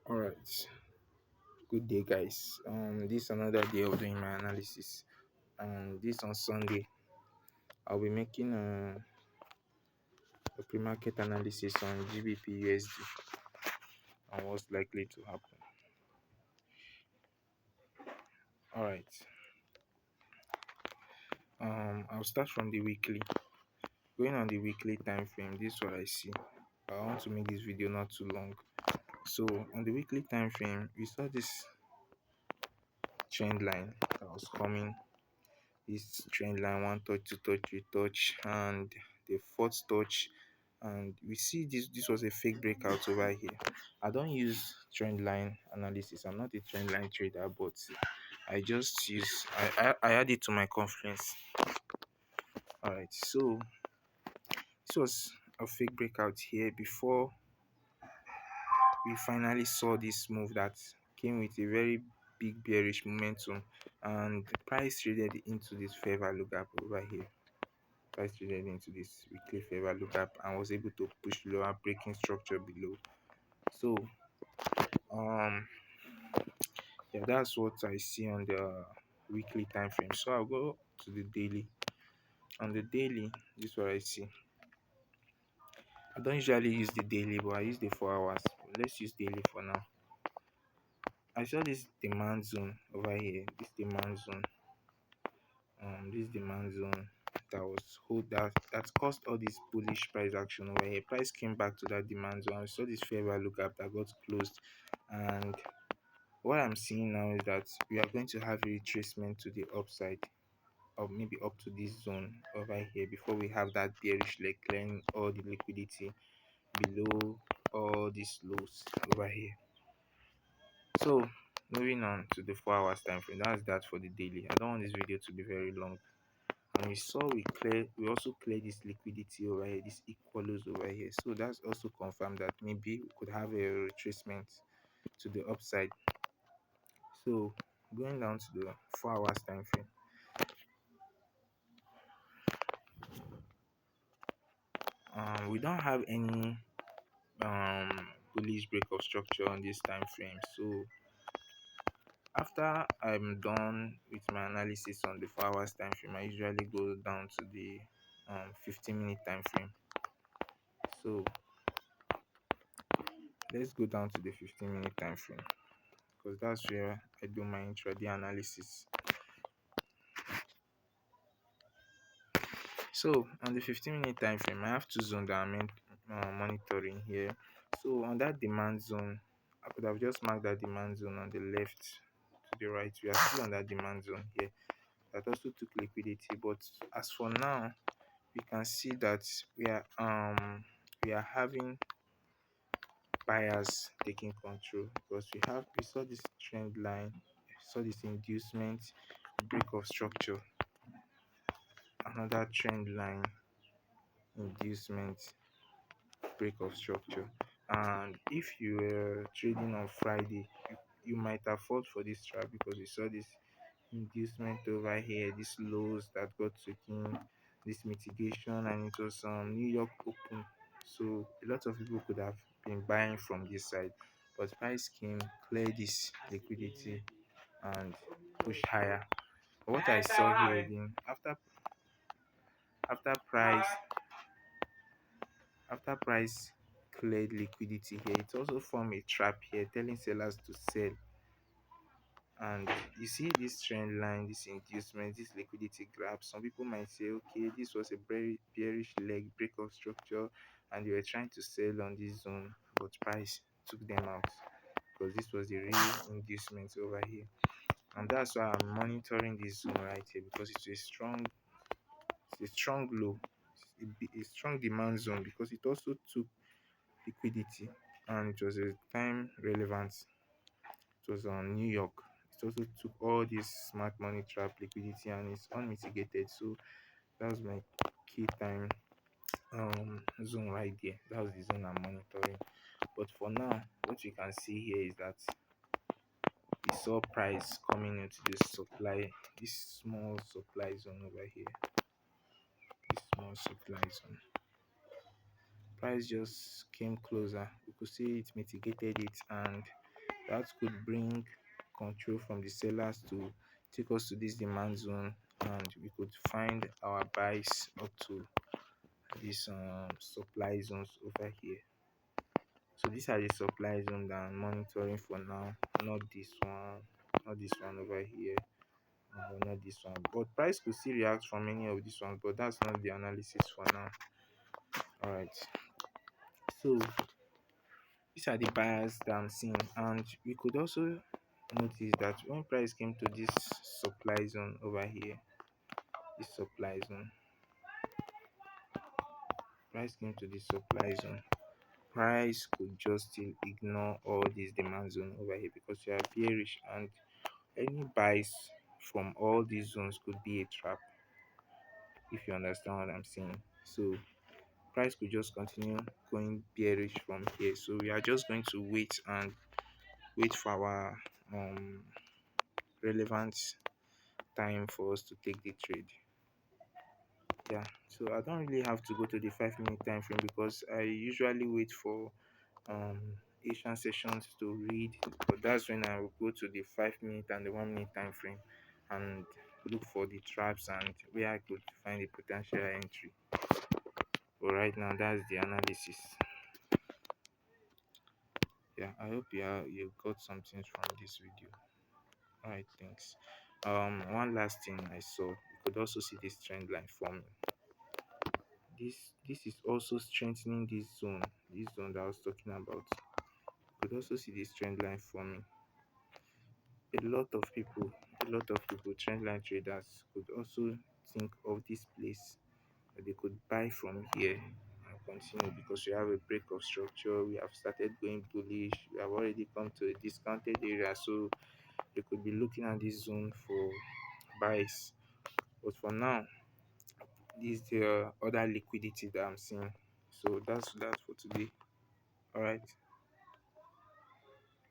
All right, good day, guys. This is another day of doing my analysis, and this on Sunday, I'll be making a pre-market analysis on gbpusd and what's likely to happen. All right, I'll start from the weekly. Going on the weekly time frame, this is what I see. I want to make this video not too long. So on the weekly time frame, we saw this trend line that was coming. This trend line, one touch, two touch, three touch, and the fourth touch, and we see this was a fake breakout over here. I don't use trend line analysis. I'm not a trend line trader, but I just use I add it to my conference. All right, so this was a fake breakout here before we finally saw this move that came with a very big bearish momentum, and the price traded into this fair value gap over here. Price traded into this weekly fair value gap and was able to push lower, breaking structure below. So yeah, that's what I see on the weekly time frame. So I'll go to the daily. On the daily, this is what I see. I don't usually use the daily, but I use the 4 hours. Let's use daily for now. I saw this demand zone over here. This demand zone that was hold that caused all this bullish price action over here. Price came back to that demand zone. I saw this fair value gap that got closed, and what I'm seeing now is that we are going to have a retracement to the upside, or maybe up to this zone over here, before we have that bearish leg clearing all the liquidity below all these lows over here. So moving on to the 4 hours time frame, that's that for the daily. I don't want this video to be very long. And we also clear this liquidity over here, this equals over here. So that's also confirmed that maybe we could have a retracement to the upside. So going down to the 4 hours time frame, we don't have any bullish break of structure on this time frame. So after I'm done with my analysis on the 4 hours time frame, I usually go down to the 15-minute time frame. So let's go down to the 15-minute time frame, because that's where I do my intraday analysis. So on the 15-minute time frame, I have two zones that I'm monitoring here. So on that demand zone, I could have just marked that demand zone on the left to the right. We are still on that demand zone here. That also took liquidity, but as for now, we can see that we are having buyers taking control, because we saw this trend line, saw this inducement, break of structure, another trend line, inducement, break of structure. And if you were trading on Friday, you might have fought for this trap, because you saw this inducement over here, these lows that got taken, this mitigation, and it was New York open. So a lot of people could have been buying from this side, but price came, clear this liquidity, and push higher. But what I saw here again, after price after price cleared liquidity here, it also formed a trap here telling sellers to sell. And you see this trend line, this inducement, this liquidity grab. Some people might say, okay, this was a very bearish leg break of structure, and they were trying to sell on this zone, but price took them out, because this was the real inducement over here. And that's why I'm monitoring this zone right here, because it's a strong low, a strong demand zone, because it also took liquidity, and it was a time relevant. It was on New York. It also took all this smart money trap liquidity, and it's unmitigated. So that was my key time zone right there. That was the zone I'm monitoring. But for now, what you can see here is that we saw price coming into this small supply zone over here. This small supply zone. Price just came closer. You could see it mitigated it, and That could bring control from the sellers to take us to this demand zone, and we could find our buys up to these supply zones over here. So these are the supply zone that I'm monitoring for now, not this one, not this one over here, not this one. But price could still react from any of these ones, but that's not the analysis for now. All right. So these are the buyers that I'm seeing, and we could also notice that when price came to this supply zone over here, this supply zone, price came to this supply zone, price could just still ignore all this demand zone over here because we are bearish, and any buys from all these zones could be a trap, if you understand what I'm saying. So price could just continue going bearish from here. So we are just going to wait for our relevant time for us to take the trade. Yeah, so I don't really have to go to the 5 minute time frame because I usually wait for um Asian sessions to read, but that's when I will go to the 5 minute and the 1 minute time frame and look for the traps and where I could find a potential entry. But right now, that's the analysis. Yeah, I hope you got something from this video. All right, thanks. One last thing I saw, you could also see this trend line forming. This is also strengthening this zone that I was talking about. You could also see this trend line forming. A lot of people, trend line traders could also think of this place that they could buy from here and continue because we have a break of structure. We have started going bullish. We have already come to a discounted area, so they could be looking at this zone for buys. But for now, this is the other liquidity that I'm seeing. So that's for today. All right.